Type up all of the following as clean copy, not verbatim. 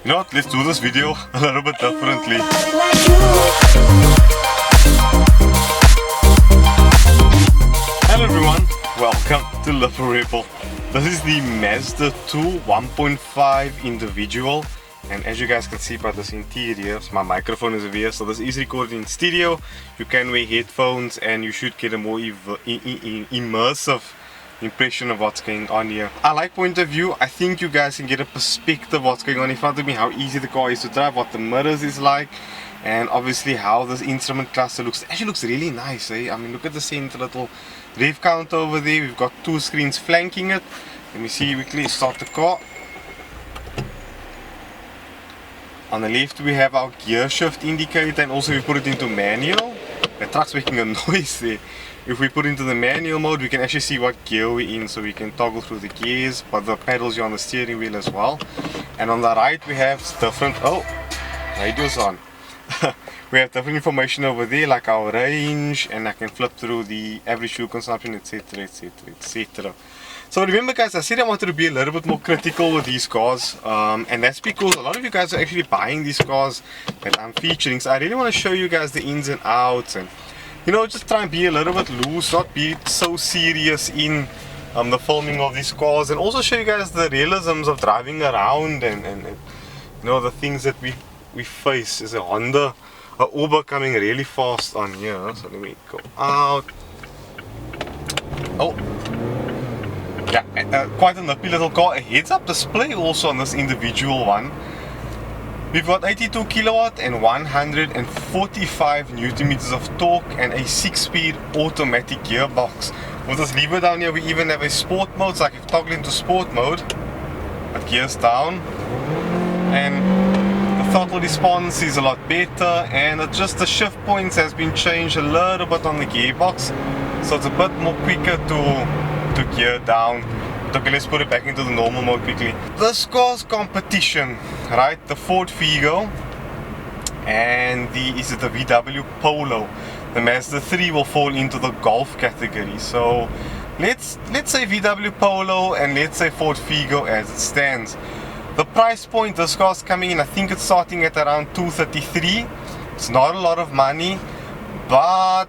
You know what, let's do this video a little bit differently. Hello everyone, welcome to Liberebil. This is the Mazda 2 1.5 individual, and as you guys can see by this interior, my microphone is over here, so this is recorded in stereo. You can wear headphones and you should get a more immersive impression of what's going on here. I like point of view. I think you guys can get a perspective of what's going on in front of me, how easy the car is to drive, what the mirrors is like, and obviously how this instrument cluster looks. It actually looks really nice, eh? I mean, look at the center little rev counter over there. We've got two screens flanking it. Let me see quickly, start the car. On the left we have our gear shift indicator, and also we put it into manual. The truck's making a noise there. If we put into the manual mode, we can actually see what gear we're in, so we can toggle through the gears, but the pedals are on the steering wheel as well. And on the right we have different, oh, radio's on. We have different information over there, like our range, and I can flip through the average fuel consumption, etc, etc, etc. So remember guys, I said I wanted to be a little bit more critical with these cars, and that's because a lot of you guys are actually buying these cars that I'm featuring. So I really want to show you guys the ins and outs, and you know, just try and be a little bit loose, not be so serious in the filming of these cars, and also show you guys the realisms of driving around, and you know, the things that we face. Is a Honda, a Uber coming really fast on here, so let me go out. Oh yeah, quite a nippy little car. A heads up display also on this individual one. We've got 82 kilowatt and 145 newton meters of torque, and a 6-speed automatic gearbox. With this lever down here, we even have a sport mode, so I can toggle into sport mode. It gears down, and the throttle response is a lot better, and just the shift points has been changed a little bit on the gearbox, so it's a bit more quicker to gear down. Okay, let's put it back into the normal mode quickly. This car's competition, right? The Ford Figo and the VW Polo. The Mazda 3 will fall into the Golf category. So let's say VW Polo and let's say Ford Figo as it stands. The price point this car's coming in, I think it's starting at around 233. It's not a lot of money, but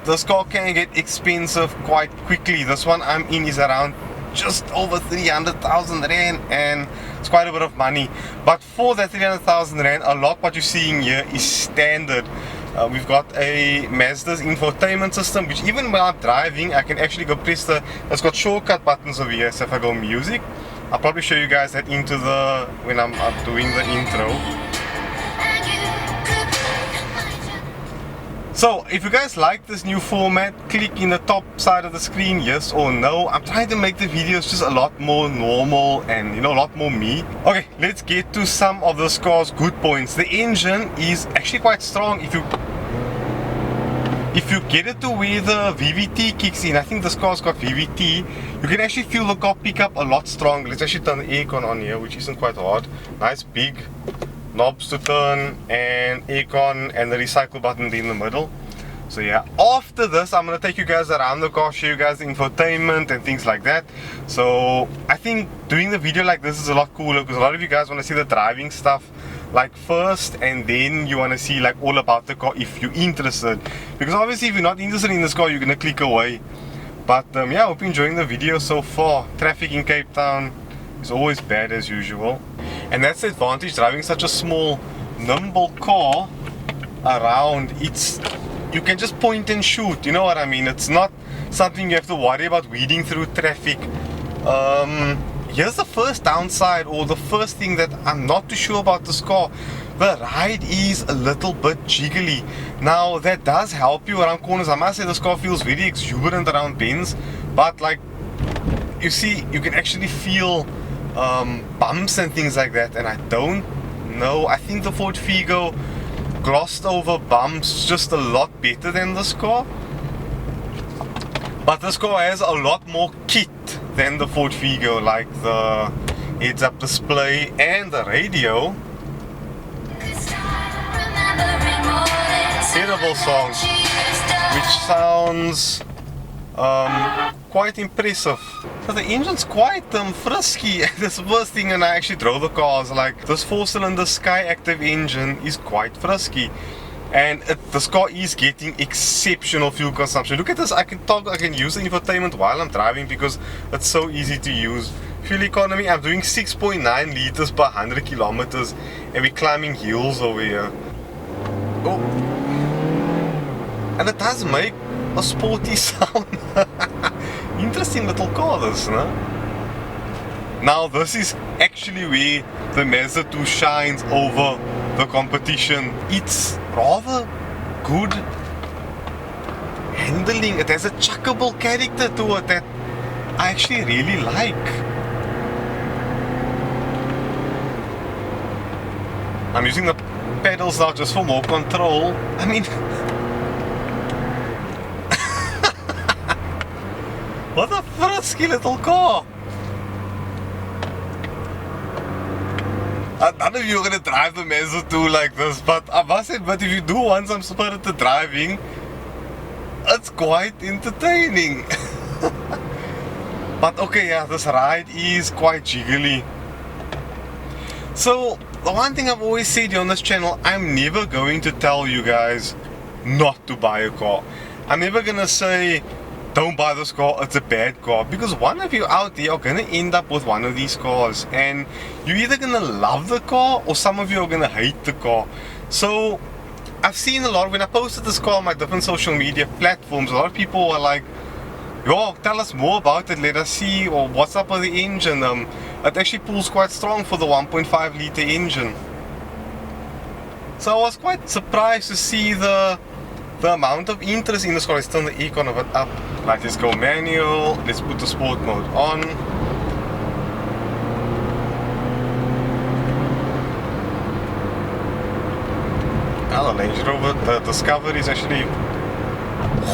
this car can get expensive quite quickly. This one I'm in is around just over 300,000 rand, and it's quite a bit of money. But for that 300,000 rand, a lot what you're seeing here is standard. We've got a Mazda's infotainment system, which even when I'm driving, I can actually go press it's got shortcut buttons over here. So if I go music, I'll probably show you guys that when I'm doing the intro. So if you guys like this new format, click in the top side of the screen, yes or no. I'm trying to make the videos just a lot more normal and, you know, a lot more me. Okay, let's get to some of this car's good points. The engine is actually quite strong. If you get it to where the VVT kicks in, I think this car's got VVT, you can actually feel the car pick up a lot stronger. Let's actually turn the aircon on here, which isn't quite hard. Nice big knobs to turn, and aircon, and the recycle button in the middle. So yeah, after this I'm going to take you guys around the car, show you guys the infotainment and things like that. So I think doing the video like this is a lot cooler, because a lot of you guys want to see the driving stuff like first, and then you want to see like all about the car if you're interested. Because obviously if you're not interested in this car, you're going to click away. But yeah, I hope you're enjoying the video so far. Traffic in Cape Town is always bad as usual, and that's the advantage driving such a small nimble car around. You can just point and shoot, you know what I mean? It's not something you have to worry about weeding through traffic. Here's the first downside, or the first thing that I'm not too sure about this car. The ride is a little bit jiggly. Now that does help you around corners. I must say this car feels very exuberant around bends, but like you see, you can actually feel bumps and things like that, and I don't know, I think the Ford Figo glossed over bumps just a lot better than this car, but this car has a lot more kit than the Ford Figo, like the heads-up display and the radio. Terrible song, which sounds Quite impressive. So the engine's quite frisky. That's the first thing when I actually drove the car. I was like, this 4-cylinder Sky Active engine is quite frisky. And this car is getting exceptional fuel consumption. Look at this, I can use the infotainment while I'm driving because it's so easy to use. Fuel economy, I'm doing 6.9 liters per 100 kilometers and we're climbing hills over here. Oh. And it does make a sporty sound. Interesting little car this, no? Now this is actually where the Mazda 2 shines over the competition. It's rather good handling. It has a chuckable character to it that I actually really like. I'm using the pedals now just for more control. I mean, what a frisky little car. None of you are going to drive the Mazda 2 like this, but I must admit, if you do want some spirited driving, it's quite entertaining. But okay, yeah, this ride is quite jiggly. So, the one thing I've always said here on this channel, I'm never going to tell you guys not to buy a car. I'm never going to say, don't buy this car, it's a bad car, because one of you out there are going to end up with one of these cars and you're either going to love the car or some of you are going to hate the car. So I've seen a lot, when I posted this car on my different social media platforms, a lot of people are like, yo, tell us more about it, let us see, or what's up with the engine. It actually pulls quite strong for the 1.5 litre engine. So I was quite surprised to see the amount of interest in this car. Let's turn the aircon of it up. Right, let's go manual. Let's put the sport mode on. Now the Range Rover, the Discovery is actually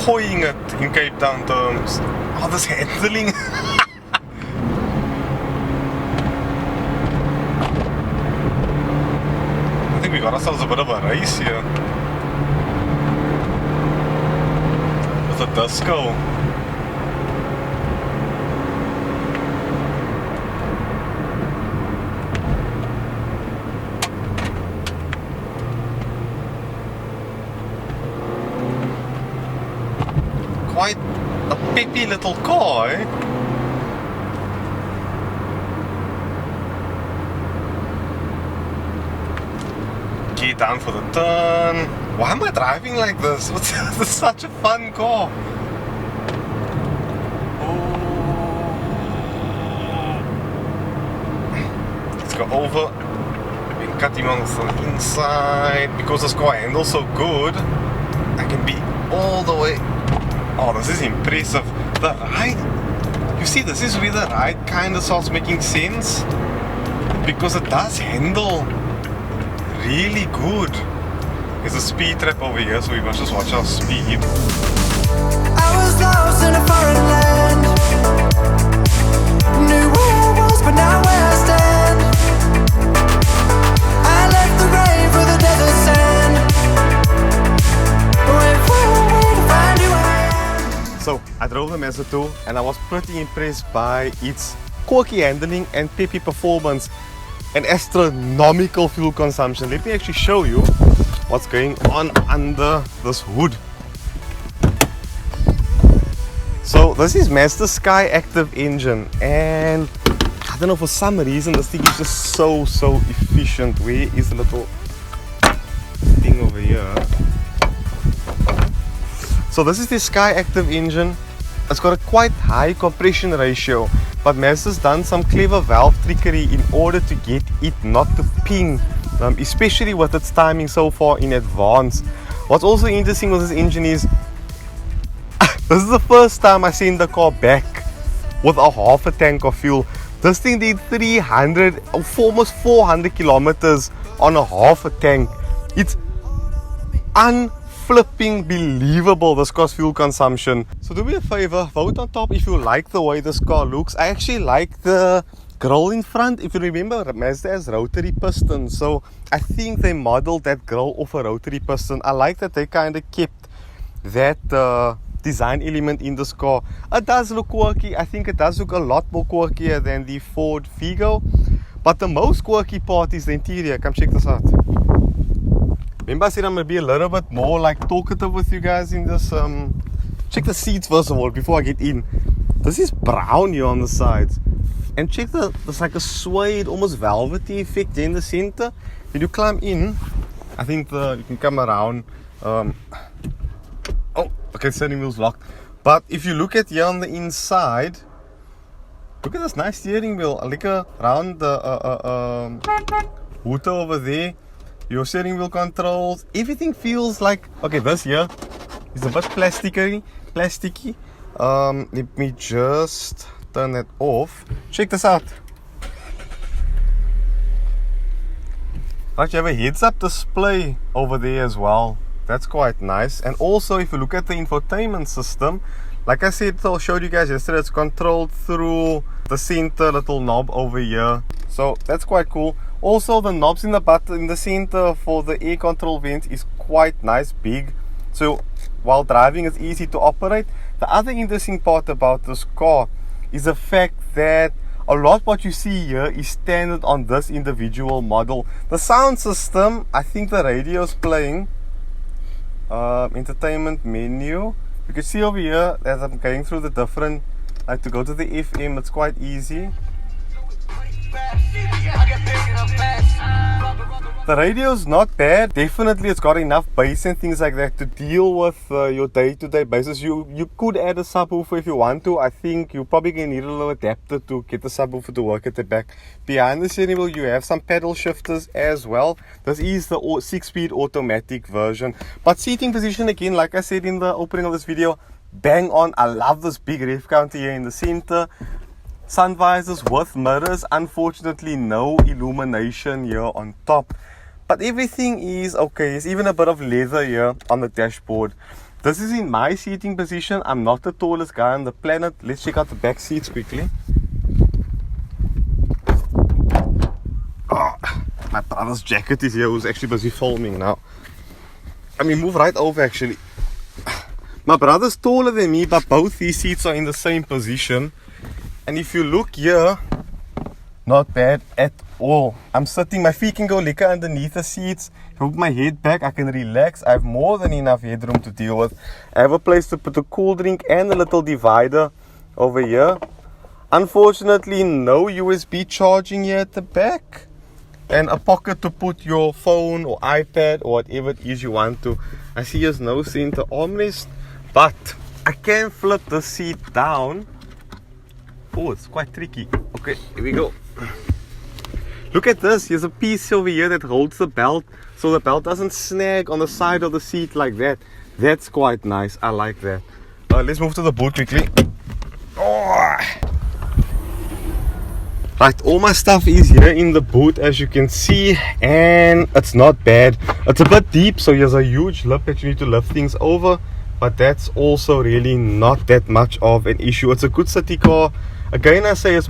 hoying it in Cape Town terms. Oh, this handling. I think we got ourselves a bit of a race here. The disco. Quite a peppy little car, eh? Get down for the turn. Why am I driving like this? This is such a fun car. Oh. Let's go over. And cut him on the inside. Because this car handles so good, I can be all the way. Oh, this is impressive. The ride, you see, this is where the ride kind of starts making sense. Because it does handle really good. There's a speed trap over here, so we must just watch our speed. I was lost in a foreign land. Knew where I was, but now where I stand. I left the rain for the desert sand. Went far away to find you I am. So, I drove the Mazda 2 and I was pretty impressed by its quirky handling and peppy performance and astronomical fuel consumption. Let me actually show you what's going on under this hood. So this is Mazda Sky Active engine, and I don't know, for some reason this thing is just so efficient. Where is the little thing over here? So this is the Sky Active engine. It's got a quite high compression ratio, but Mazda's done some clever valve trickery in order to get it not to ping, especially with its timing so far in advance. What's also interesting with this engine is this is the first time I send the car back with a half a tank of fuel. This thing did 300, almost 400 kilometers on a half a tank. It's unflipping believable, this car's fuel consumption. So do me a favor, vote on top if you like the way this car looks. I actually like the grille in front. If you remember, Mazda has rotary pistons, so I think they modeled that grille off a rotary piston. I like that they kind of kept that design element in this car. It does look quirky. I think it does look a lot more quirkier than the Ford Figo. But the most quirky part is the interior. Come check this out. Remember I said I'm going to be a little bit more like talkative with you guys in this. Check the seats first of all before I get in. This is brown here on the sides. And check there's like a suede, almost velvety effect in the center. When you climb in, I think you can come around. Oh, okay, steering wheel's locked. But if you look at here on the inside, look at this nice steering wheel. I look around the hood over there. Your steering wheel controls. Everything feels like, okay, this here is a bit plasticky. Let me just turn that off. Check this out. Right, you have a heads-up display over there as well. That's quite nice. And also, if you look at the infotainment system, like I said, I showed you guys yesterday, it's controlled through the center little knob over here. So that's quite cool. Also, the knobs in the center for the air control vents is quite nice, big. So while driving, it's easy to operate. The other interesting part about this car is the fact that a lot what you see here is standard on this individual model. The sound system, I think the radio is playing. Entertainment menu. You can see over here as I'm going through the different, like to go to the FM, it's quite easy. The radio is not bad. Definitely it's got enough bass and things like that to deal with your day-to-day basis. You could add a subwoofer if you want to. I think you're probably going to need a little adapter to get the subwoofer to work at the back. Behind the steering wheel you have some paddle shifters as well. This is the 6-speed automatic version. But seating position, again, like I said in the opening of this video, bang on. I love this big rev counter here in the center. Sun visors with mirrors. Unfortunately no illumination here on top, but everything is okay. There's even a bit of leather here on the dashboard. This is in my seating position. I'm not the tallest guy on the planet. Let's check out the back seats quickly. Oh, my brother's jacket is here, who's actually busy filming now. I mean, move right over actually. My brother's taller than me, but both these seats are in the same position. And if you look here, not bad at all. I'm sitting, my feet can go liquor underneath the seats. If I put my head back, I can relax. I have more than enough headroom to deal with. I have a place to put a cool drink and a little divider over here. Unfortunately, no USB charging here at the back. And a pocket to put your phone or iPad or whatever it is you want to. I see there's no center armrest, but I can flip the seat down. Oh, it's quite tricky. Okay, here we go. Look at this. Here's a piece over here that holds the belt, so the belt doesn't snag on the side of the seat like that. That's quite nice. I like that. Let's move to the boot quickly. Oh. Right, all my stuff is here in the boot, as you can see, and it's not bad. It's a bit deep, so here's a huge lip that you need to lift things over, but that's also really not that much of an issue. It's a good city car. Again, I say it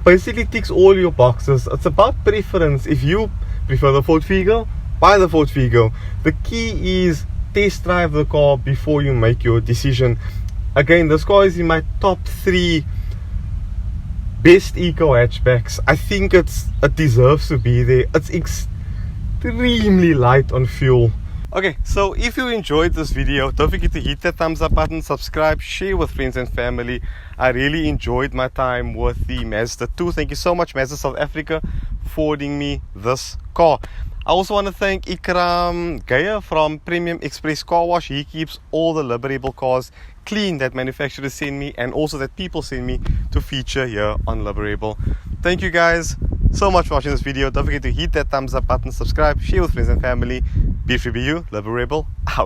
basically ticks all your boxes. It's about preference. If you prefer the Ford Figo, buy the Ford Figo. The key is test drive the car before you make your decision. Again, this car is in my top 3 best eco hatchbacks. I think it deserves to be there. It's extremely light on fuel. Okay, so if you enjoyed this video, don't forget to hit that thumbs up button, subscribe, share with friends and family. I really enjoyed my time with the Mazda 2. Thank you so much, Mazda South Africa, for forwarding me this car. I also want to thank Ikram Gaya from Premium Express Car Wash. He keeps all the Liberebil cars clean that manufacturers send me and also that people send me to feature here on Liberebil. Thank you guys so much for watching this video. Don't forget to hit that thumbs up button, subscribe, share with friends and family. Be free, be you. Liberebil out.